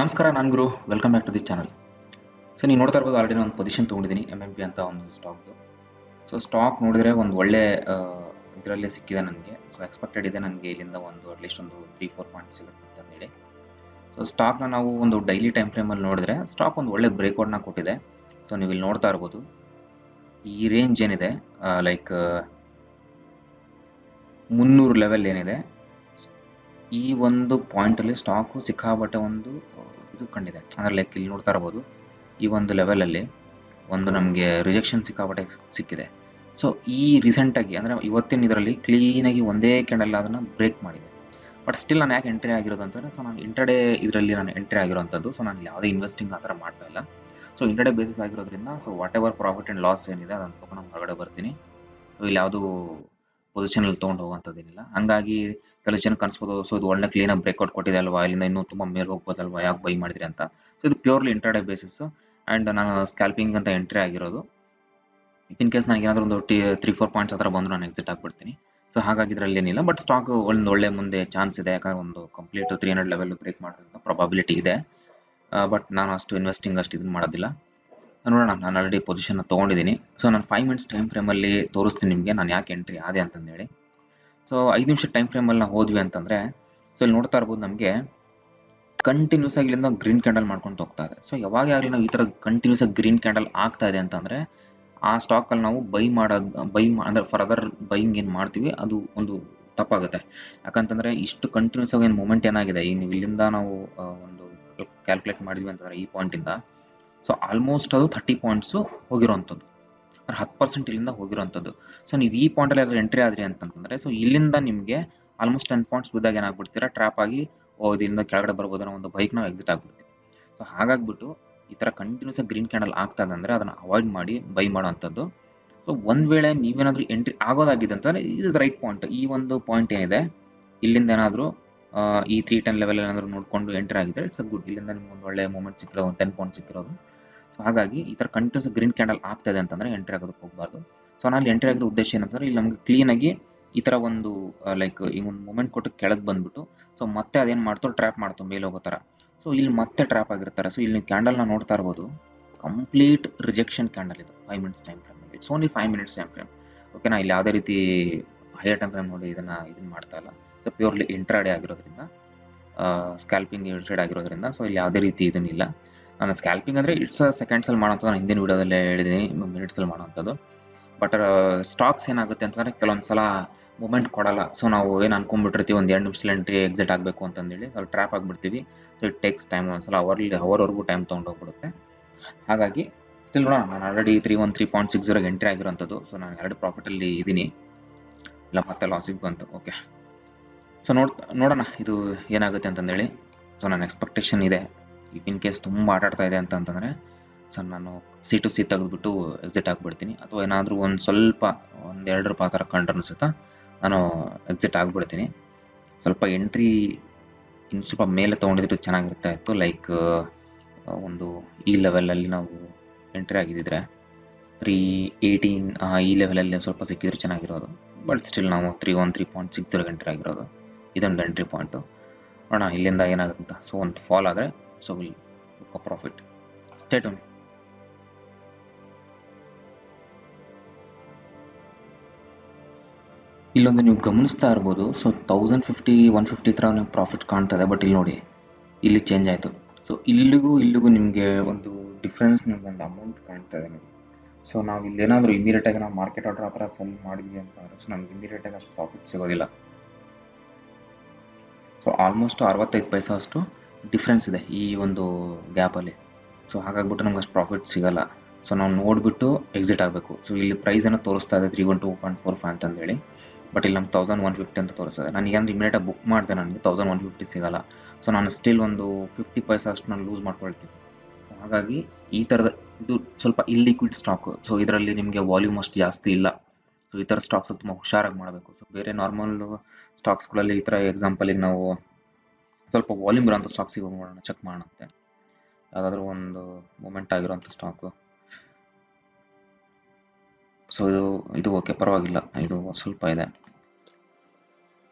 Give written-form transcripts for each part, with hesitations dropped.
ನಮಸ್ಕಾರ, ನಾನು Guru. Welcome back to the channel. So ನೀವು ನೋಡ್ತಾ ಇರ್ಬೋದು, ಆಲ್ರೆಡಿ ಒಂದು ಪೊಸಿಷನ್ ತೊಗೊಂಡಿದ್ದೀನಿ MMP ಅಂತ ಒಂದು ಸ್ಟಾಕ್ದು. ಸೊ ಸ್ಟಾಕ್ ನೋಡಿದ್ರೆ ಒಂದು ಒಳ್ಳೆ ಇದರಲ್ಲಿ ಸಿಕ್ಕಿದೆ ನನಗೆ. ಸೊ ಎಕ್ಸ್ಪೆಕ್ಟೆಡ್ ಇದೆ ನನಗೆ ಇಲ್ಲಿಂದ ಒಂದು ಅಟ್ಲೀಸ್ಟ್ ಒಂದು 3-4 ಪಾಯಿಂಟ್ ಸಿಗುತ್ತೆ ಅಂತ ಹೇಳಿ. ಸೊ ಸ್ಟಾಕ್ನ ನಾವು ಒಂದು ಡೈಲಿ ಟೈಮ್ ಫ್ರೇಮಲ್ಲಿ ನೋಡಿದ್ರೆ ಸ್ಟಾಕ್ ಒಂದು ಒಳ್ಳೆ ಬ್ರೇಕ್ಔಟ್ನ ಕೊಟ್ಟಿದೆ. ಸೊ ನೀವು ಇಲ್ಲಿ ನೋಡ್ತಾ ಇರ್ಬೋದು, ಈ ರೇಂಜ್ ಏನಿದೆ ಲೈಕ್ 300 ಲೆವೆಲ್ ಏನಿದೆ, ಈ ಒಂದು ಪಾಯಿಂಟಲ್ಲಿ ಸ್ಟಾಕು ಸಿಕ್ಕಾಬಟ್ಟೆ ಒಂದು ಇದು ಕಂಡಿದೆ. ಅಂದರೆ ಲೈಕ್ ಇಲ್ಲಿ ನೋಡ್ತಾ ಇರ್ಬೋದು, ಈ ಒಂದು ಲೆವೆಲಲ್ಲಿ ಒಂದು ನಮಗೆ ರಿಜೆಕ್ಷನ್ ಸಿಕ್ಕಾಬಟ್ಟೆ ಸಿಕ್ಕಿದೆ. ಸೊ ಈ ರೀಸೆಂಟಾಗಿ ಅಂದರೆ ಇವತ್ತಿನ ಇದರಲ್ಲಿ ಕ್ಲೀನಾಗಿ ಒಂದೇ ಕ್ಯಾಂಡಲ್ ಅದನ್ನು ಬ್ರೇಕ್ ಮಾಡಿದೆ. ಬಟ್ ಸ್ಟಿಲ್ ನಾನು ಯಾಕೆ ಎಂಟ್ರಿ ಆಗಿರೋದು ಅಂತಂದರೆ, ಸೊ ನಾನು ಇಂಟರ್ಡೇ ಇದರಲ್ಲಿ ನಾನು ಎಂಟ್ರಿ ಆಗಿರೋವಂಥದ್ದು. ಸೊ ನಾನು ಯಾವುದೇ ಇನ್ವೆಸ್ಟಿಂಗ್ ಆ ಥರ ಮಾಡ್ತಾ ಇಲ್ಲ. ಸೊ ಇಂಟರ್ಡೇ ಬೇಸಿಸ್ ಆಗಿರೋದ್ರಿಂದ so what ever profit and loss ಏನಿದೆ ಅದನ್ನು ತೊಗೊಂಡು ನಾನು ಹೊರಗಡೆ ಬರ್ತೀನಿ. ಸೊ ಇಲ್ಲಿ ಯಾವುದೂ ಪೊಸಿಷನಲ್ಲಿ ತೊಗೊಂಡು ಹೋಗೋಂಥದ್ದೇನಿಲ್ಲ. ಹಾಗಾಗಿ ಕೆಲವು ಜನಕ್ಕೆ ಅನಿಸ್ಬೋದು, ಸೊ ಇದು ಒಳ್ಳೆ ಕ್ಲೀನಾಗಿ ಬ್ರೇಕ್ಔಟ್ ಕೊಟ್ಟಿದೆ ಅಲ್ವಾ, ಇಲ್ಲಿಂದ ಇನ್ನೂ ತುಂಬ ಮೇಲೆ ಹೋಗ್ಬೋದಲ್ವಾ, ಯಾಕೆ ಬೈ ಮಾಡಿದ್ರಿ ಅಂತ. ಸೊ ಇದು ಪ್ಯೂರ್ಲಿ ಇಂಟರ್ಡೇ ಬೇಸಿಸ್ಸು ಆ್ಯಂಡ್ ನಾನು ಸ್ಕ್ಯಾಲ್ಪಿಂಗ್ ಅಂತ ಎಂಟ್ರಿ ಆಗಿರೋದು. ಇನ್ ಕೇಸ್ ನನಗೆ ಏನಾದರೂ ಒಂದು 3-4 ಪಾಯಿಂಟ್ಸ್ ಆ ಥರ ಬಂದು ನಾನು ಎಕ್ಸಿಟ್ ಆಗಿಬಿಡ್ತೀನಿ. ಸೊ ಹಾಗಾಗಿ ಇದರಲ್ಲಿ ಏನಿಲ್ಲ. ಬಟ್ ಸ್ಟಾಕ್ ಒಂದು ಒಳ್ಳೆ ಮುಂದೆ ಚಾನ್ಸ್ ಇದೆ, ಯಾಕಂದರೆ ಒಂದು ಕಂಪ್ಲೀಟ್ 300 ಲೆವೆಲ್ ಬ್ರೇಕ್ ಮಾಡೋದ್ರಿಂದ ಪ್ರಾಬಬಿಲಿಟಿ ಇದೆ. ಬಟ್ ನಾನು ಅಷ್ಟು ಇನ್ವೆಸ್ಟಿಂಗ್ ಅಷ್ಟು ಇದನ್ನು ಮಾಡೋದಿಲ್ಲ. ನೋಡೋಣ, ನಾನು ಆಲ್ರೆಡಿ ಪೊಸಿಷನ್ನ ತೊಗೊಂಡಿದ್ದೀನಿ. ಸೊ ನಾನು 5 ಮಿನಿಟ್ಸ್ ಟೈಮ್ ಫ್ರೇಮಲ್ಲಿ ತೋರಿಸ್ತೀನಿ ನಿಮಗೆ ನಾನು ಯಾಕೆ ಎಂಟ್ರಿ ಆದೆ ಅಂತಂದೇಳಿ. ಸೊ 5 ನಿಮಿಷ ಟೈಮ್ ಫ್ರೇಮಲ್ಲಿ ನಾವು ಹೋದ್ವಿ ಅಂತಂದರೆ, ಸೊ ಇಲ್ಲಿ ನೋಡ್ತಾ ಇರ್ಬೋದು ನಮಗೆ ಕಂಟಿನ್ಯೂಸ್ ಆಗಿ ಇಲ್ಲಿಂದ ಗ್ರೀನ್ ಕ್ಯಾಂಡಲ್ ಮಾಡ್ಕೊಂಡು ಹೋಗ್ತಾ ಇದೆ. ಸೊ ಯಾವಾಗ ಆಗಲಿ ನಾವು ಈ ಥರ ಕಂಟಿನ್ಯೂಸ್ ಆಗಿ ಗ್ರೀನ್ ಕ್ಯಾಂಡಲ್ ಆಗ್ತಾ ಇದೆ ಅಂತಂದರೆ, ಆ ಸ್ಟಾಕಲ್ಲಿ ನಾವು ಅಂದರೆ ಫರ್ದರ್ ಬೈಯಿಂಗ್ ಏನು ಮಾಡ್ತೀವಿ ಅದು ಒಂದು ತಪ್ಪಾಗುತ್ತೆ. ಯಾಕಂತಂದರೆ ಇಷ್ಟು ಕಂಟಿನ್ಯೂಸ್ ಆಗಿ ಏನು ಮೂಮೆಂಟ್ ಏನಾಗಿದೆ, ಈಗ ನೀವು ಇಲ್ಲಿಂದ ನಾವು ಒಂದು ಕ್ಯಾಲ್ಕುಲೇಟ್ ಮಾಡಿದ್ವಿ ಅಂತಂದರೆ ಈ ಪಾಯಿಂಟಿಂದ, ಸೊ ಆಲ್ಮೋಸ್ಟ್ ಅದು 30 ಪಾಯಿಂಟ್ಸು ಹೋಗಿರೋವಂಥದ್ದು, 10% ಇಲ್ಲಿಂದ ಹೋಗಿರೋವಂಥದ್ದು. ಸೊ ನೀವು ಈ ಪಾಯಿಂಟಲ್ಲಿ ಯಾರು ಎಂಟ್ರಿ ಆದ್ರಿ ಅಂತಂತಂದರೆ, ಸೊ ಇಲ್ಲಿಂದ ನಿಮಗೆ ಆಲ್ಮೋಸ್ಟ್ 10 ಪಾಯಿಂಟ್ಸ್ ಬಿದ್ದಾಗ ಏನಾಗ್ಬಿಡ್ತೀರಾ, ಟ್ರ್ಯಾಪ್ ಆಗಿ ಇದರಿಂದ ಕೆಳಗಡೆ ಬರ್ಬೋದು ಅನ್ನೋ ಒಂದು ಬೈಕ್ ನಾವು ಎಕ್ಸಿಟ್ ಆಗ್ಬಿಡ್ತೀವಿ. ಸೊ ಹಾಗಾಗ್ಬಿಟ್ಟು ಈ ಥರ ಕಂಟಿನ್ಯೂಸ್ ಆಗಿ ಗ್ರೀನ್ ಕ್ಯಾಂಡಲ್ ಆಗ್ತಾ ಇದೆ ಅಂದರೆ ಅದನ್ನು ಅವಾಯ್ಡ್ ಮಾಡಿ ಬೈ ಮಾಡೋವಂಥದ್ದು. ಸೊ ಒಂದು ವೇಳೆ ನೀವೇನಾದರೂ ಎಂಟ್ರಿ ಆಗೋದಾಗಿದೆ ಅಂತಂದರೆ ಇದು ರೈಟ್ ಪಾಯಿಂಟ್. ಈ ಒಂದು ಪಾಯಿಂಟ್ ಏನಿದೆ, ಇಲ್ಲಿಂದ ಏನಾದರೂ ಈ 310 ಲೆವೆಲ್ ಏನಾದರೂ ನೋಡಿಕೊಂಡು ಎಂಟ್ರಿ ಆಗಿದ್ರೆ ಇಟ್ಸ್ ಅ ಗುಡ್. ಇಲ್ಲಿಂದ ನಿಮ್ಗೆ ಒಂದು ಒಳ್ಳೆ ಮೂಮೆಂಟ್ ಸಿಕ್ಕಿರೋದು, 10 ಪಾಯಿಂಟ್ ಸಿಕ್ಕಿರೋದು. ಸೊ ಹಾಗಾಗಿ ಈ ಥರ ಕಂಟಿನ್ಯೂಸ್ ಗ್ರೀನ್ ಕ್ಯಾಂಡಲ್ ಆಗ್ತಾಯಿದೆ ಅಂತಂದರೆ ಎಂಟ್ರಿ ಆಗೋದಕ್ಕೆ ಹೋಗಬಾರ್ದು. ಸೊ ನಾನು ಎಂಟ್ರಿ ಆಗಿರೋ ಉದ್ದೇಶ ಏನಂತಂದರೆ, ಇಲ್ಲಿ ನಮಗೆ ಕ್ಲೀನಾಗಿ ಈ ಥರ ಒಂದು ಲೈಕ್ ಈಗ ಒಂದು ಮೂಮೆಂಟ್ ಕೊಟ್ಟು ಕೆಳಗೆ ಬಂದುಬಿಟ್ಟು ಸೊ ಮತ್ತೆ ಅದೇನು ಮಾಡ್ತು, ಟ್ರ್ಯಾಪ್ ಮಾಡ್ತು ಮೇಲೆ ಹೋಗೋ ಥರ. ಸೊ ಇಲ್ಲಿ ಮತ್ತೆ ಟ್ರ್ಯಾಪ್ ಆಗಿರ್ತಾರೆ. ಸೊ ಇಲ್ಲಿ ಕ್ಯಾಂಡಲ್ನ ನೋಡ್ತಾ ಇರ್ಬೋದು, ಕಂಪ್ಲೀಟ್ ರಿಜೆಕ್ಷನ್ ಕ್ಯಾಂಡಲ್ ಇದು 5 minutes time frame. It's only 5 minutes time frame. ಓಕೆನಾ, ಇಲ್ಲಿ ಯಾವುದೇ ರೀತಿ ಹೈಯರ್ ಟೈಮ್ ಫ್ರೇಮ್ ನೋಡಿ ಇದನ್ನು ಮಾಡ್ತಾ ಇಲ್ಲ. ಸೊ ಪ್ಯೂರ್ಲಿ ಇಂಟ್ರಾಡೇ ಆಗಿರೋದ್ರಿಂದ, ಸ್ಕ್ಯಾಲ್ಪಿಂಗ್ ಟ್ರೇಡ್ ಆಗಿರೋದ್ರಿಂದ, ಸೊ ಇಲ್ಲಿ ಯಾವುದೇ ರೀತಿ ಇದನ್ನಿಲ್ಲ. ನಾನು ಸ್ಕ್ಯಾಲ್ಪಿಂಗ್ ಅಂದರೆ ಇಟ್ಸ್ ಸೆಕೆಂಡ್ಸಲ್ಲಿ ಮಾಡೋಂಥದ್ದು, ನಾನು ಹಿಂದಿನ ವೀಡಿಯೋದಲ್ಲೇ ಹೇಳಿದ್ದೀನಿ, ಮಿನಿಟ್ಸಲ್ಲಿ ಮಾಡೋಂಥದ್ದು. ಬಟ್ ಸ್ಟಾಕ್ಸ್ ಏನಾಗುತ್ತೆ ಅಂತಂದರೆ ಕೆಲವೊಂದು ಸಲ ಮೂಮೆಂಟ್ ಕೊಡಲ್ಲ. ಸೊ ನಾವು ಏನು ಅನ್ಕೊಂಡ್ಬಿಟ್ಟಿರ್ತೀವಿ, ಒಂದು 2 ನಿಮಿಷದಲ್ಲಿ ಎಂಟ್ರಿ ಎಕ್ಸಿಟ್ ಆಗಬೇಕು ಅಂತಂದೇಳಿ, ಸ್ವಲ್ಪ ಟ್ರ್ಯಾಪ್ ಆಗಿಬಿಡ್ತೀವಿ. ಸೊ ಇಟ್ ಟೇಕ್ಸ್ ಟೈಮ್, ಒಂದ್ಸಲ ಅವರ್ವರೆಗೂ ಟೈಮ್ ತೊಗೊಂಡೋಗ್ಬಿಡುತ್ತೆ. ಹಾಗಾಗಿ ಸ್ಟಿಲ್ ನೋಡೋಣ, ನಾನು ಆಲ್ರೆಡಿ 313.60 ಎಂಟ್ರಿ ಆಗಿರೋಂಥದ್ದು. ಸೊ ನಾನು 2 ಪ್ರಾಫಿಟಲ್ಲಿ ಇದ್ದೀನಿ, ಇಲ್ಲ ಮತ್ತೆ ಲಾಸಿಗೆ ಬಂತು. ಓಕೆ, ಸೊ ನೋಡೋಣ ಇದು ಏನಾಗುತ್ತೆ ಅಂತಂದೇಳಿ. ಸೊ ನನ್ನ ಎಕ್ಸ್ಪೆಕ್ಟೇಷನ್ ಇದೆ, ಇನ್ ಕೇಸ್ ತುಂಬ ಆಟಾಡ್ತಾ ಇದೆ ಅಂತಂದರೆ ಸೊ ನಾನು C2C ತೆಗೆದುಬಿಟ್ಟು ಎಕ್ಸಿಟ್ ಆಗಿಬಿಡ್ತೀನಿ. ಅಥವಾ ಏನಾದರೂ ಒಂದು ಸ್ವಲ್ಪ 1-2 ರೂಪಾಯಿ ಆ ಥರ ಕಂಡ್ರೂ ಸಹಿತ ನಾನು ಎಕ್ಸಿಟ್ ಆಗಿಬಿಡ್ತೀನಿ. ಸ್ವಲ್ಪ ಎಂಟ್ರಿ ಇನ್ನು ಸ್ವಲ್ಪ ಮೇಲೆ ತೊಗೊಂಡಿದ್ರೆ ಚೆನ್ನಾಗಿರ್ತಾ ಇತ್ತು. ಲೈಕ್ ಒಂದು ಈ ಲೆವೆಲಲ್ಲಿ ನಾವು ಎಂಟ್ರಿ ಆಗಿದ್ದಿದ್ರೆ 318 ಈ ಲೆವೆಲಲ್ಲಿ ಸ್ವಲ್ಪ ಸಿಕ್ಕಿದ್ರೆ ಚೆನ್ನಾಗಿರೋದು. ಬಟ್ ಸ್ಟಿಲ್ ನಾವು 313.60 ಎಂಟ್ರಿ ಆಗಿರೋದು, ಇದೊಂದು ಎಂಟ್ರಿ ಪಾಯಿಂಟು. ನೋಡೋಣ ಇಲ್ಲಿಂದ ಏನಾಗುತ್ತೆ. ಸೊ ಒಂದು ಫಾಲ್ ಆದರೆ so will book a profit. Stay tune. ಇಲ್ಲೊಂದು ನೀವು ಗಮನಿಸ್ತಾ ಇರ್ಬೋದು, ಸೊ 1050-150 ಥರ ನೀವು ಪ್ರಾಫಿಟ್ ಕಾಣ್ತಾ ಇದೆ. ಬಟ್ ಇಲ್ಲಿ ನೋಡಿ, ಇಲ್ಲಿ ಚೇಂಜ್ ಆಯಿತು. ಸೊ ಇಲ್ಲಿಗೂ ನಿಮಗೆ ಒಂದು ಡಿಫ್ರೆನ್ಸ್, ನಿಮ್ಗೊಂದು ಅಮೌಂಟ್ ಕಾಣ್ತಾ ಇದೆ ನೋಡಿ. ಸೊ ನಾವು ಇಲ್ಲೇನಾದರೂ ಇಮಿಡಿಯೇಟಾಗಿ ನಾವು ಮಾರ್ಕೆಟ್ ಆರ್ಡರ್ ಆ ಥರ ಸೆಲ್ ಮಾಡಿದ್ವಿ ಅಂತಂದರೆ ಸೊ ನಮ್ಗೆ ಇಮಿಡಿಯೇಟಾಗಿ ಅಷ್ಟು ಪ್ರಾಫಿಟ್ ಸಿಗೋದಿಲ್ಲ. ಸೊ ಆಲ್ಮೋಸ್ಟ್ 65 ಪೈಸೆ ಅಷ್ಟು ಡಿಫ್ರೆನ್ಸ್ ಇದೆ ಈ ಒಂದು ಗ್ಯಾಪಲ್ಲಿ. ಸೊ ಹಾಗಾಗ್ಬಿಟ್ಟು ನಮ್ಗೆ ಅಷ್ಟು ಪ್ರಾಫಿಟ್ ಸಿಗೋಲ್ಲ. ಸೊ ನಾವು ನೋಡಿಬಿಟ್ಟು ಎಕ್ಸಿಟ್ ಆಗಬೇಕು. ಸೊ ಇಲ್ಲಿ ಪ್ರೈಸನ್ನು ತೋರಿಸ್ತಾ ಇದೆ 312.45 ಅಂತಂದೇಳಿ. ಬಟ್ ಇಲ್ಲಿ ನಮ್ಗೆ 1150 ಅಂತ ತೋರಿಸ್ತದೆ. ನಾನು ಏನಾದರೂ ಇಮಿಡಿಯೇಟಾಗಿ ಬುಕ್ ಮಾಡಿದೆ, ನನಗೆ 1150 ಸಿಗೋಲ್ಲ. ಸೊ ನಾನು ಸ್ಟಿಲ್ ಒಂದು 50 ಪೈಸೆ ಅಷ್ಟು ನಾನು ಲೂಸ್ ಮಾಡ್ಕೊಳ್ತೀನಿ. ಸೊ ಹಾಗಾಗಿ ಈ ಥರದ ಇದು ಸ್ವಲ್ಪ ಇಲ್ಲಿಕ್ವಿಡ್ ಸ್ಟಾಕು. ಸೊ ಇದರಲ್ಲಿ ನಿಮಗೆ ವಾಲ್ಯೂಮ್ ಅಷ್ಟು ಜಾಸ್ತಿ ಇಲ್ಲ. ಸೊ ಈ ಥರ ಸ್ಟಾಕ್ಸ್ ತುಂಬ ಹುಷಾರಾಗಿ ಮಾಡಬೇಕು. ಸೊ ಬೇರೆ ನಾರ್ಮಲ್ ಸ್ಟಾಕ್ಸ್ಗಳಲ್ಲಿ ಈ ಥರ ಎಕ್ಸಾಂಪಲಿಗೆ ನಾವು ಸ್ವಲ್ಪ ವಾಲ್ಯೂಮ್ ಇರೋಂಥ ಸ್ಟಾಕ್ಸಿಗೆ ಹೋಗಿ ನೋಡೋಣ, ಚೆಕ್ ಮಾಡೋಣಂತೆ. ಯಾವುದಾದ್ರೂ ಒಂದು ಮೂಮೆಂಟ್ ಆಗಿರೋಂಥ ಸ್ಟಾಕು. ಸೊ ಇದು ಓಕೆ, ಪರವಾಗಿಲ್ಲ, ಇದು ಸ್ವಲ್ಪ ಇದೆ.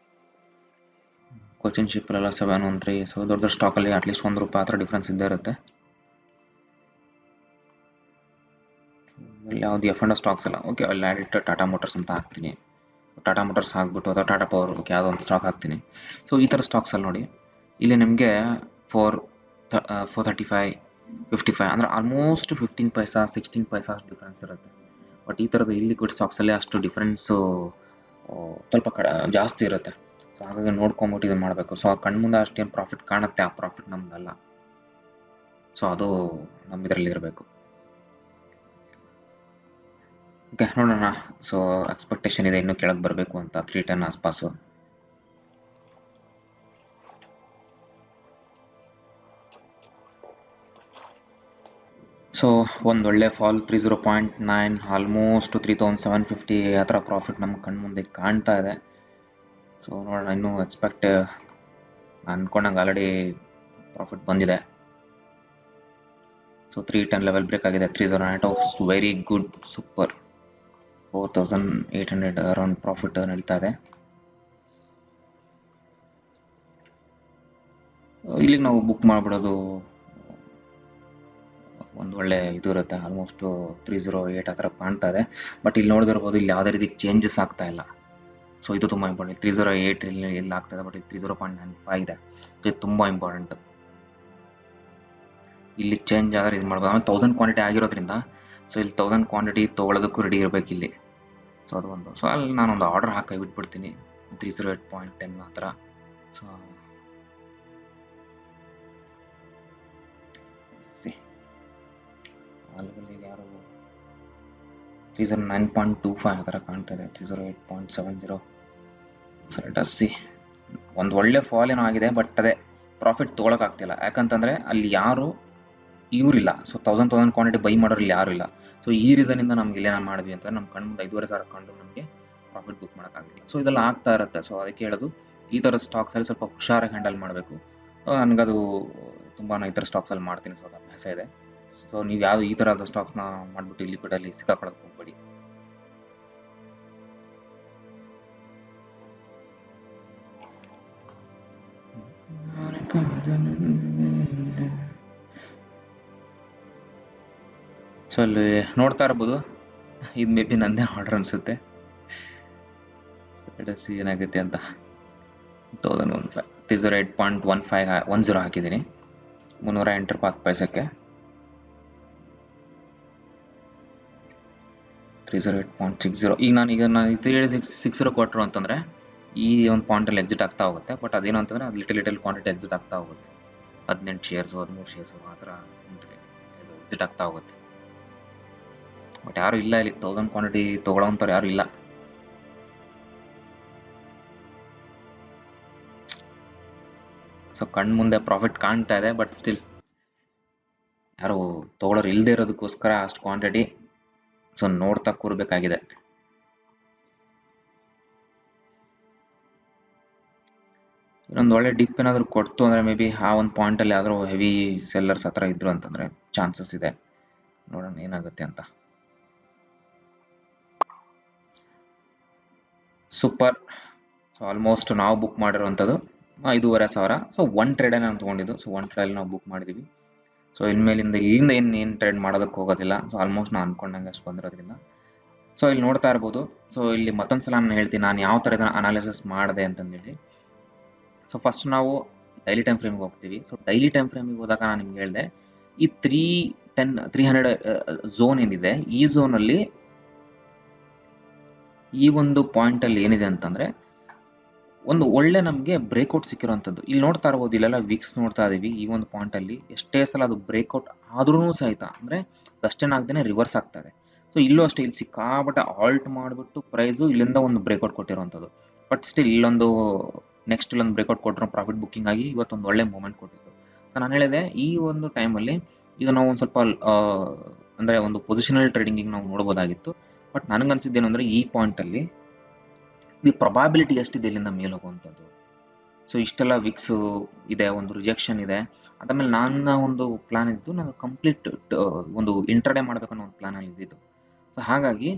ಕೊಚಿನ್ ಶಿಪ್ಪಲ್ಲೆಲ್ಲ 713. ಸೊ ದೊಡ್ಡ ದೊಡ್ಡ ಸ್ಟಾಕಲ್ಲಿ ಅಟ್ಲೀಸ್ಟ್ ₹1 ಆ ಥರ ಡಿಫ್ರೆನ್ಸ್ ಇದ್ದೇ ಇರುತ್ತೆ. ಇಲ್ಲಿ ಯಾವುದು ಎಫ್ ಅಂಡ್ ಸ್ಟಾಕ್ಸ್ ಎಲ್ಲ ಓಕೆ, ಅಲ್ಲಿ ಆಡಿಟ್ ಟಾಟಾ ಮೋಟರ್ಸ್ ಅಂತ ಹಾಕ್ತೀನಿ. ಟಾಟಾ ಮೋಟರ್ಸ್ ಹಾಕ್ಬಿಟ್ಟು ಅಥವಾ ಟಾಟಾ ಪವರ್ ಯಾವುದೋ ಒಂದು ಸ್ಟಾಕ್ ಹಾಕ್ತೀನಿ. ಸೊ ಈ ಥರ ಸ್ಟಾಕ್ಸಲ್ಲಿ ನೋಡಿ, ಇಲ್ಲಿ ನಿಮಗೆ 435, 55 ಅಂದರೆ ಆಲ್ಮೋಸ್ಟ್ 15 ಪೈಸಾ 16 ಪೈಸಾ ಅಷ್ಟು ಡಿಫ್ರೆನ್ಸ್ ಇರುತ್ತೆ. ಬಟ್ ಈ ಥರದ ಇಲ್ಲಿಕ್ವಿಡ್ ಸ್ಟಾಕ್ಸಲ್ಲಿ ಅಷ್ಟು ಡಿಫ್ರೆನ್ಸು ಸ್ವಲ್ಪ ಜಾಸ್ತಿ ಇರುತ್ತೆ. ಸೊ ಹಾಗಾಗಿ ನೋಡ್ಕೊಂಬಿಟ್ಟು ಇದು ಮಾಡಬೇಕು. ಸೊ ಆ ಕಣ್ಮುಂದೆ ಅಷ್ಟೇನು ಪ್ರಾಫಿಟ್ ಕಾಣುತ್ತೆ, ಆ ಪ್ರಾಫಿಟ್ ನಮ್ಮದಲ್ಲ. ಸೊ ಅದು ನಮ್ಮ ಇದರಲ್ಲಿ ಇರಬೇಕು. ಓಕೆ, ನೋಡೋಣ. ಸೊ ಎಕ್ಸ್ಪೆಕ್ಟೇಷನ್ ಇದೆ ಇನ್ನೂ ಕೆಳಗೆ ಬರಬೇಕು ಅಂತ 310 ಆಸ್ಪಾಸು. ಸೊ ಒಂದು ಒಳ್ಳೆ ಫಾಲ್ 30.9, ಆಲ್ಮೋಸ್ಟ್ 3750 ಆ ಥರ ಪ್ರಾಫಿಟ್ ನಮ್ಮ ಕಣ್ಮುಂದೆ ಕಾಣ್ತಾ ಇದೆ. ಸೊ ನೋಡೋಣ, ಇನ್ನೂ ಎಕ್ಸ್ಪೆಕ್ಟ್ ಅಂದ್ಕೊಂಡಂಗೆ ಆಲ್ರೆಡಿ ಪ್ರಾಫಿಟ್ ಬಂದಿದೆ. ಸೊ 310 ಲೆವೆಲ್ ಬ್ರೇಕ್ ಆಗಿದೆ. 309 very good, super. 4800 around profit ನಡೀತಾ ಇದೆ. ಇಲ್ಲಿಗೆ ನಾವು ಬುಕ್ ಮಾಡಿಬಿಡೋದು ಒಂದು ಒಳ್ಳೆ ಇದು ಇರುತ್ತೆ. ಆಲ್ಮೋಸ್ಟ್ 308 ಆ ಥರ ಕಾಣ್ತಾ ಇದೆ. ಬಟ್ ಇಲ್ಲಿ ನೋಡಿದಿರ್ಬೋದು, ಇಲ್ಲಿ ಯಾವುದೇ ರೀತಿ ಚೇಂಜಸ್ ಆಗ್ತಾ ಇಲ್ಲ. ಸೊ ಇದು ತುಂಬ ಇಂಪಾರ್ಟೆಂಟ್. 308 ಇಲ್ಲಿ ಆಗ್ತಾಯಿದೆ, ಬಟ್ ಇಲ್ಲಿ 30.95 ಇದೆ. ಸೊ ಇದು ತುಂಬ ಇಂಪಾರ್ಟೆಂಟ್. ಇಲ್ಲಿ ಚೇಂಜ್ ಆದರೆ ಇದು ಮಾಡ್ಬೋದು. ಆಮೇಲೆ 1000 ಕ್ವಾಂಟಿಟಿ ಆಗಿರೋದ್ರಿಂದ ಸೊ ಇಲ್ಲಿ 1000 ಕ್ವಾಂಟಿಟಿ ತೊಗೊಳೋದಕ್ಕೂ ರೆಡಿ ಇರಬೇಕು ಇಲ್ಲಿ. ಸೊ ಅದು ಒಂದು. ಸೊ ಅಲ್ಲಿ ನಾನೊಂದು ಆರ್ಡರ್ ಹಾಕಿ ಬಿಟ್ಬಿಡ್ತೀನಿ 308.10 ಆ ಥರ. ಸೊ ಅಲ್ಲಿ ಯಾರು 309.25 ಆ ಥರ ಕಾಣ್ತಾ ಇದೆ. 308.70. So let us see. ಒಂದು ಒಳ್ಳೆ ಫಾಲ್ ಏನೋ ಆಗಿದೆ, ಬಟ್ ಅದೇ ಪ್ರಾಫಿಟ್ ತೊಗೊಳಕ್ಕಾಗ್ತಿಲ್ಲ. ಯಾಕಂತಂದರೆ ಅಲ್ಲಿ ಯಾರು ಇವರಿಲ್ಲ. ಸೊ 1000 ಕ್ವಾಂಟಿಟಿ ಬೈ ಮಾಡೋರು ಇಲ್ಲಿ ಯಾರು ಇಲ್ಲ. ಸೊ ಈ ರೀಸನಿಂದ ನಮ್ಗೆ ಇಲ್ಲೇನ ಮಾಡಿದ್ವಿ ಅಂತ ನಮ್ಮ ಕಣ್ಮುಂದೆ 5,500 ಕಂಡು ನಮಗೆ ಪ್ರಾಫಿಟ್ ಬುಕ್ ಮಾಡೋಕ್ಕಾಗಲಿಲ್ಲ. ಸೊ ಇದೆಲ್ಲ ಆಗ್ತಾ ಇರುತ್ತೆ. ಸೊ ಅದಕ್ಕೆ ಹೇಳೋದು, ಈ ಥರ ಸ್ಟಾಕ್ಸಲ್ಲಿ ಸ್ವಲ್ಪ ಹುಷಾರಾಗಿ ಹ್ಯಾಂಡಲ್ ಮಾಡಬೇಕು. ನನಗದು ತುಂಬ ಈ ಥರ ಸ್ಟಾಕ್ಸಲ್ಲಿ ಮಾಡ್ತೀನಿ. ಸೊ ಅದು ಅಭ್ಯಾಸ ಇದೆ. ಸೊ ನೀವು ಯಾವುದು ಈ ಥರದ ಸ್ಟಾಕ್ಸ್ನ ಮಾಡಿಬಿಟ್ಟು ಇಲ್ಲಿ ಬಿಡಲ್ಲಿ ಸಿಕ್ಕಾಕೊಳ್ಳೋಕೆ ಹೋಗ್ಬೇಡಿ. ಸೊ ಅಲ್ಲಿ ನೋಡ್ತಾ ಇರ್ಬೋದು, ಇದು ಮೇ ಬಿ ನಂದೇ ಆರ್ಡರ್ ಅನಿಸುತ್ತೆ. ಏನಾಗುತ್ತೆ ಅಂತ 308.10 ಹಾಕಿದ್ದೀನಿ. 308 ರೂಪಾಯಿ 10 ಪೈಸಕ್ಕೆ 308.60. ಈಗ ನಾನು 360 ಕೊಟ್ಟರು ಅಂತಂದರೆ ಈ ಒಂದು ಪಾಯಿಂಟಲ್ಲಿ ಎಕ್ಸಿಟ್ ಆಗ್ತಾ ಹೋಗುತ್ತೆ. ಬಟ್ ಅದೇನು ಅಂತಂದರೆ ಅದು ಲಿಟಲ್ ಕ್ವಾಂಟಿಟಿ ಎಕ್ಸಿಟ್ ಆಗ್ತಾ ಹೋಗುತ್ತೆ. 18 ಶೇರ್ಸು 13 ಶೇರ್ಸು ಆ ಥರ ಎಕ್ಸಿಟ್ ಆಗ್ತಾ ಹೋಗುತ್ತೆ. ಬಟ್ ಯಾರು ಇಲ್ಲ ಇಲ್ಲಿ 1000 ಕ್ವಾಂಟಿಟಿ ತೊಗೊಳ್ಳೋಂಥವ್ರು ಯಾರು ಇಲ್ಲ. ಸೊ ಕಣ್ಮುಂದೆ ಪ್ರಾಫಿಟ್ ಕಾಣ್ತಾ ಇದೆ, ಬಟ್ ಸ್ಟಿಲ್ ಯಾರು ತೊಗೊಳೋರು ಇಲ್ಲದೆ ಇರೋದಕ್ಕೋಸ್ಕರ ಅಷ್ಟು ಕ್ವಾಂಟಿಟಿ ಸೊ ನೋಡ್ತಾ ಕೂರಬೇಕಾಗಿದೆ. ಇನ್ನೊಂದು ಒಳ್ಳೆ ಡಿಪ್ ಏನಾದರೂ ಕೊಡ್ತು ಅಂದರೆ ಮೇ ಬಿ ಆ ಒಂದು ಪಾಯಿಂಟಲ್ಲಿ ಯಾವ್ದಾದ್ರು ಹೆವಿ ಸೆಲ್ಲರ್ಸ್ ಹತ್ರ ಇದ್ರು ಅಂತಂದರೆ ಚಾನ್ಸಸ್ ಇದೆ. ನೋಡೋಣ ಏನಾಗುತ್ತೆ ಅಂತ. ಸೂಪರ್. ಸೊ ಆಲ್ಮೋಸ್ಟ್ ನಾವು ಬುಕ್ ಮಾಡಿರೋವಂಥದ್ದು 5,500. ಸೊ ಒನ್ ಟ್ರೇಡೇ ನಾನು ತೊಗೊಂಡಿದ್ದು. ಸೊ ಒನ್ ಟ್ರೇಡಲ್ಲಿ ನಾವು ಬುಕ್ ಮಾಡಿದ್ದೀವಿ. ಸೊ ಇಲ್ಲಿಂದ ಏನು ಟ್ರೇಡ್ ಮಾಡೋದಕ್ಕೆ ಹೋಗೋದಿಲ್ಲ. ಸೊ ಆಲ್ಮೋಸ್ಟ್ ನಾನು ಅಂದ್ಕೊಂಡಂಗೆ ಅಷ್ಟು ಬಂದಿರೋದ್ರಿಂದ. ಸೊ ಇಲ್ಲಿ ನೋಡ್ತಾ ಇರ್ಬೋದು. ಸೊ ಇಲ್ಲಿ ಮತ್ತೊಂದು ಸಲ ನಾನು ಹೇಳ್ತೀನಿ ನಾನು ಯಾವ ಥರ ಇದನ್ನು ಅನಾಲಿಸಿಸ್ ಮಾಡಿದೆ ಅಂತಂದೇಳಿ. ಸೊ ಫಸ್ಟ್ ನಾವು ಡೈಲಿ ಟೈಮ್ ಫ್ರೇಮಿಗೆ ಹೋಗ್ತೀವಿ. ಸೊ ಡೈಲಿ ಟೈಮ್ ಫ್ರೇಮಿಗೆ ಹೋದಾಗ ನಾನು ನಿಮ್ಗೆ ಹೇಳಿದೆ, ಈ 300 ಝೋನ್ ಏನಿದೆ, ಈ ಝೋನಲ್ಲಿ ಈ ಒಂದು ಪಾಯಿಂಟಲ್ಲಿ ಏನಿದೆ ಅಂತಂದರೆ ಒಂದು ಒಳ್ಳೆ ನಮಗೆ ಬ್ರೇಕ್ಔಟ್ ಸಿಕ್ಕಿರೋವಂಥದ್ದು. ಇಲ್ಲಿ ನೋಡ್ತಾ ಇರ್ಬೋದು, ಇಲ್ಲೆಲ್ಲ ವಿಕ್ಸ್ ನೋಡ್ತಾ ಇದ್ದೀವಿ. ಈ ಒಂದು ಪಾಯಿಂಟಲ್ಲಿ ಎಷ್ಟೇ ಸಲ ಅದು ಬ್ರೇಕ್ಔಟ್ ಆದ್ರೂ ಸಹಿತ ಅಂದರೆ ಸಸ್ಟೇನ್ ಆಗದೇ ರಿವರ್ಸ್ ಆಗ್ತಾ ಇದೆ. ಸೊ ಇಲ್ಲೂ ಅಷ್ಟೇ, ಇಲ್ಲಿ ಸಿಕ್ಕಾಬಟ್ಟೆ ಆಲ್ಟ್ ಮಾಡಿಬಿಟ್ಟು ಪ್ರೈಸು ಇಲ್ಲಿಂದ ಒಂದು ಬ್ರೇಕ್ಔಟ್ ಕೊಟ್ಟಿರೋವಂಥದ್ದು. ಬಟ್ ಸ್ಟಿಲ್ ಇಲ್ಲೊಂದು ನೆಕ್ಸ್ಟ್ ಇಲ್ಲೊಂದು ಬ್ರೇಕ್ಔಟ್ ಕೊಟ್ಟರು ಪ್ರಾಫಿಟ್ ಬುಕ್ಕಿಂಗ್ ಆಗಿ ಇವತ್ತೊಂದು ಒಳ್ಳೆ ಮೂಮೆಂಟ್ ಕೊಟ್ಟಿತ್ತು. ಸೊ ನಾನು ಹೇಳಿದೆ ಈ ಒಂದು ಟೈಮಲ್ಲಿ ಈಗ ನಾವು ಒಂದು ಸ್ವಲ್ಪ ಅಂದರೆ ಒಂದು ಪೊಸಿಷನಲ್ ಟ್ರೇಡಿಂಗಿಗೆ ನಾವು ನೋಡ್ಬೋದಾಗಿತ್ತು. ಬಟ್ ನನಗನ್ಸಿದ್ದೇನು ಅಂದರೆ ಈ ಪಾಯಿಂಟಲ್ಲಿ ಈ ಪ್ರೊಬಾಬಿಲಿಟಿ ಎಷ್ಟಿದೆ ಇಲ್ಲಿಂದ ಮೇಲೆ ಹೋಗುವಂಥದ್ದು. ಸೊ ಇಷ್ಟೆಲ್ಲ ವಿಕ್ಸು ಇದೆ, ಒಂದು ರಿಜೆಕ್ಷನ್ ಇದೆ. ಅದಾದಮೇಲೆ ನನ್ನ ಒಂದು ಪ್ಲಾನ್ ಇದ್ದು ನಾನು ಕಂಪ್ಲೀಟ್ ಒಂದು ಇಂಟ್ರಾಡೇ ಮಾಡಬೇಕನ್ನೋ ಒಂದು ಪ್ಲಾನಲ್ಲಿ ಇದ್ದಿದ್ದು. ಸೊ ಹಾಗಾಗಿ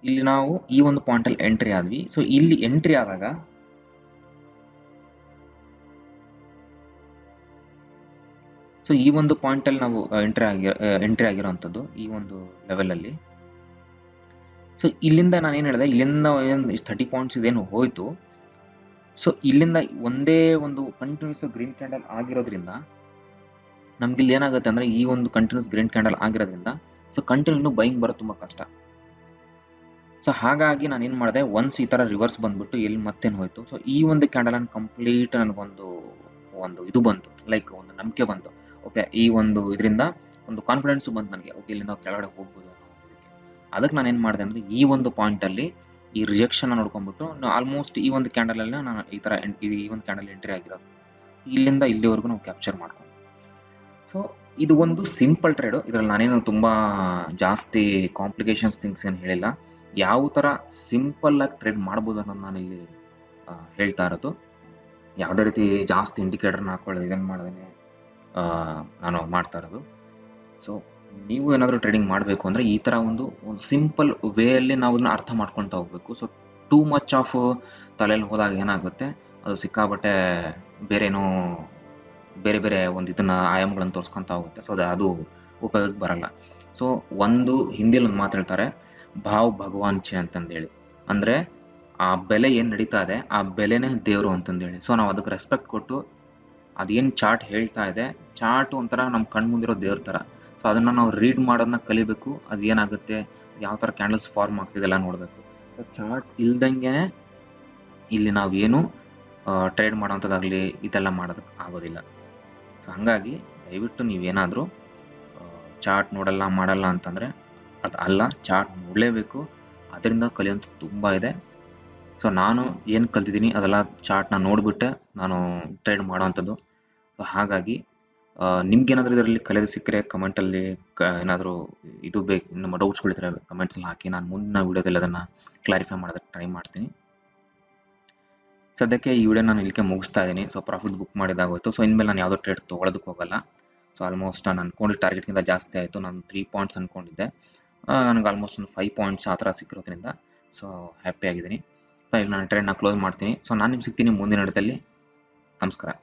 ಇಲ್ಲಿ ನಾವು ಈ ಒಂದು ಪಾಯಿಂಟಲ್ಲಿ ಎಂಟ್ರಿ ಆದ್ವಿ. ಸೊ ಇಲ್ಲಿ ಎಂಟ್ರಿ ಆದಾಗ ಸೊ ಈ ಒಂದು ಪಾಯಿಂಟಲ್ಲಿ ನಾವು ಎಂಟ್ರಿ ಆಗಿರೋವಂಥದ್ದು ಈ ಒಂದು ಲೆವೆಲಲ್ಲಿ. ಸೊ ಇಲ್ಲಿಂದ ನಾನು ಏನು ಹೇಳಿದೆ, ಇಲ್ಲಿಂದ ಏನು 30 ಪಾಯಿಂಟ್ಸ್ ಇದೇನು ಹೋಯಿತು, ಸೊ ಇಲ್ಲಿಂದ ಒಂದೇ ಒಂದು ಕಂಟಿನ್ಯೂಸ್ ಗ್ರೀನ್ ಕ್ಯಾಂಡಲ್ ಆಗಿರೋದ್ರಿಂದ ನಮ್ಗೆ ಇಲ್ಲಿ ಏನಾಗುತ್ತೆ ಅಂದರೆ, ಈ ಒಂದು ಕಂಟಿನ್ಯೂಸ್ ಗ್ರೀನ್ ಕ್ಯಾಂಡಲ್ ಆಗಿರೋದ್ರಿಂದ ಸೊ ಕಂಟಿನ್ಯೂ ಬೈಯಿಂಗ್ ಬರೋದು ತುಂಬ ಕಷ್ಟ. ಸೊ ಹಾಗಾಗಿ ನಾನು ಏನು ಮಾಡಿದೆ, ಒನ್ಸ್ ಈ ಥರ ರಿವರ್ಸ್ ಬಂದ್ಬಿಟ್ಟು ಎಲ್ಲಿ ಮತ್ತೇನು ಹೋಯಿತು, ಸೊ ಈ ಒಂದು ಕ್ಯಾಂಡಲ್ ಕಂಪ್ಲೀಟ್ ನನಗೊಂದು ಇದು ಬಂತು, ಲೈಕ್ ಒಂದು ನಂಬಿಕೆ ಬಂತು. ಓಕೆ, ಈ ಒಂದು ಇದರಿಂದ ಒಂದು ಕಾನ್ಫಿಡೆನ್ಸು ಬಂತು ನನಗೆ, ಓಕೆ ಇಲ್ಲಿಂದ ಕೆಳಗಡೆ ಹೋಗ್ಬೋದು ಅನ್ನೋ ಇದಕ್ಕೆ. ಅದಕ್ಕೆ ನಾನು ಏನು ಮಾಡಿದೆ ಅಂದರೆ, ಈ ಒಂದು ಪಾಯಿಂಟಲ್ಲಿ ಈ ರಿಜೆಕ್ಷನ್ ನೋಡ್ಕೊಂಡ್ಬಿಟ್ಟು ಆಲ್ಮೋಸ್ಟ್ ಈ ಒಂದು ಕ್ಯಾಂಡಲಲ್ಲಿ ನಾನು ಈ ಥರ ಈ ಒಂದು ಕ್ಯಾಂಡಲ್ ಎಂಟ್ರಿ ಆಗಿರೋದು, ಇಲ್ಲಿಂದ ಇಲ್ಲಿವರೆಗೂ ನಾವು ಕ್ಯಾಪ್ಚರ್ ಮಾಡ್ಕೊಂಡು. ಸೊ ಇದು ಒಂದು ಸಿಂಪಲ್ ಟ್ರೇಡು, ಇದರಲ್ಲಿ ನಾನೇನು ತುಂಬ ಜಾಸ್ತಿ ಕಾಂಪ್ಲಿಕೇಶನ್ಸ್ ಥಿಂಗ್ಸ್ ಏನು ಹೇಳಿಲ್ಲ. ಯಾವ ಥರ ಸಿಂಪಲ್ಲಾಗಿ ಟ್ರೇಡ್ ಮಾಡ್ಬೋದು ಅನ್ನೋದು ನಾನು ಇಲ್ಲಿ ಹೇಳ್ತಾ ಇರೋದು. ಯಾವುದೇ ರೀತಿ ಜಾಸ್ತಿ ಇಂಡಿಕೇಟರ್ನ ಹಾಕೊಳ್ಳೋದು ಇದನ್ನು ಮಾಡ್ದೇ ನಾನು ಮಾಡ್ತಾ ಇರೋದು. ಸೊ ನೀವು ಏನಾದರೂ ಟ್ರೇಡಿಂಗ್ ಮಾಡಬೇಕು ಅಂದರೆ ಈ ಥರ ಒಂದು ಸಿಂಪಲ್ ವೇಯಲ್ಲಿ ನಾವು ಅದನ್ನ ಅರ್ಥ ಮಾಡ್ಕೊಳ್ತಾ ಹೋಗಬೇಕು. ಸೊ ಟೂ ಮಚ್ ಆಫ್ ತಲೆಯಲ್ಲಿ ಹೋದಾಗ ಏನಾಗುತ್ತೆ, ಅದು ಸಿಕ್ಕಾಬಟ್ಟೆ ಬೇರೆ ಬೇರೆ ಒಂದು ಇದನ್ನ ಆಯಾಮಗಳನ್ನು ತೋರಿಸ್ಕೊತಾ ಹೋಗುತ್ತೆ. ಸೊ ಅದು ಉಪಯೋಗಕ್ಕೆ ಬರಲ್ಲ. ಸೊ ಒಂದು ಹಿಂದಿಯಲ್ಲಿ ಒಂದು ಮಾತು ಹೇಳ್ತಾರೆ, ಭಾವ್ ಭಗವಾನ್ ಛೆ ಅಂತಂದೇಳಿ, ಅಂದರೆ ಆ ಬೆಲೆ ಏನು ನಡೀತಾ ಇದೆ ಆ ಬೆಲೆನೇ ದೇವರು ಅಂತಂದೇಳಿ. ಸೊ ನಾವು ಅದಕ್ಕೆ ರೆಸ್ಪೆಕ್ಟ್ ಕೊಟ್ಟು ಅದೇನು ಚಾರ್ಟ್ ಹೇಳ್ತಾ ಇದೆ, ಚಾರ್ಟ್ ಒಂಥರ ನಮ್ಮ ಕಣ್ಣು ಮುಂದಿರೋ ದೇವ್ರ ಥರ. ಸೊ ಅದನ್ನು ನಾವು ರೀಡ್ ಮಾಡೋದನ್ನ ಕಲಿಬೇಕು. ಅದು ಏನಾಗುತ್ತೆ, ಯಾವ ಥರ ಕ್ಯಾಂಡಲ್ಸ್ ಫಾರ್ಮ್ ಆಗ್ತಿದೆಲ್ಲ ನೋಡಬೇಕು. ಸೊ ಚಾರ್ಟ್ ಇಲ್ದಂಗೆ ಇಲ್ಲಿ ನಾವೇನು ಟ್ರೇಡ್ ಮಾಡೋವಂಥದ್ದಾಗಲಿ ಇದೆಲ್ಲ ಮಾಡೋದಕ್ಕೆ ಆಗೋದಿಲ್ಲ. ಸೊ ಹಾಗಾಗಿ ದಯವಿಟ್ಟು ನೀವೇನಾದರೂ ಚಾರ್ಟ್ ಮಾಡಲ್ಲ ಅಂತಂದರೆ ಅದು ಅಲ್ಲ, ಚಾರ್ಟ್ ನೋಡಲೇಬೇಕು. ಅದರಿಂದ ಕಲಿಯೋಂಥದ್ದು ತುಂಬ ಇದೆ. ಸೊ ನಾನು ಏನು ಕಲ್ತಿದ್ದೀನಿ ಅದೆಲ್ಲ ಚಾರ್ಟ್ನ ನೋಡಿಬಿಟ್ಟೆ ನಾನು ಟ್ರೇಡ್ ಮಾಡೋವಂಥದ್ದು. ಸೊ ಹಾಗಾಗಿ ನಿಮ್ಗೇನಾದರೂ ಇದರಲ್ಲಿ ಕಲಿಯೋದು ಸಿಕ್ಕರೆ ಕಮೆಂಟಲ್ಲಿ ಏನಾದರೂ ಇದು ಬೇಕು, ನಮ್ಮ ಡೌಟ್ಸ್ಗಳಿದ್ರೆ ಕಮೆಂಟ್ಸಲ್ಲಿ ಹಾಕಿ, ನಾನು ಮುಂದಿನ ವೀಡಿಯೋದಲ್ಲಿ ಅದನ್ನು ಕ್ಲಾರಿಫೈ ಮಾಡೋದಕ್ಕೆ ಟ್ರೈ ಮಾಡ್ತೀನಿ. ಸದ್ಯಕ್ಕೆ ಈ ವಿಡಿಯೋ ನಾನು ಇಲ್ಲಿಗೆ ಮುಗಿಸ್ತಾ ಇದ್ದೀನಿ. ಸೊ ಪ್ರಾಫಿಟ್ ಬುಕ್ ಮಾಡಿದಾಗೋಯ್ತು. ಸೊ ಇನ್ಮೇಲೆ ನಾನು ಯಾವುದೋ ಟ್ರೇಡ್ ತೊಗೊಳೋದಕ್ಕೆ ಹೋಗಲ್ಲ. ಸೊ ಆಲ್ಮೋಸ್ಟ್ ನಾನು ಅಂದ್ಕೊಂಡಿದ್ದ ಟಾರ್ಗೆಟ್ಗಿಂತ ಜಾಸ್ತಿ ಆಯಿತು. ನಾನು 3 ಪಾಯಿಂಟ್ಸ್ ಅಂದ್ಕೊಂಡಿದ್ದೆ, ನನಗೆ ಆಲ್ಮೋಸ್ಟ್ ಒಂದು 5 ಪಾಯಿಂಟ್ಸ್ ಆ ಥರ ಸಿಕ್ಕಿರೋದ್ರಿಂದ ಸೊ ಹ್ಯಾಪಿ ಆಗಿದ್ದೀನಿ. ಸೊ ಇಲ್ಲಿ ನಾನು ಟ್ರೇಡ್ನ ಕ್ಲೋಸ್ ಮಾಡ್ತೀನಿ. ಸೊ ನಾನು ನಿಮ್ಗೆ ಸಿಗ್ತೀನಿ ಮುಂದಿನ ವಿಡಿಯೋದಲ್ಲಿ. ನಮಸ್ಕಾರ.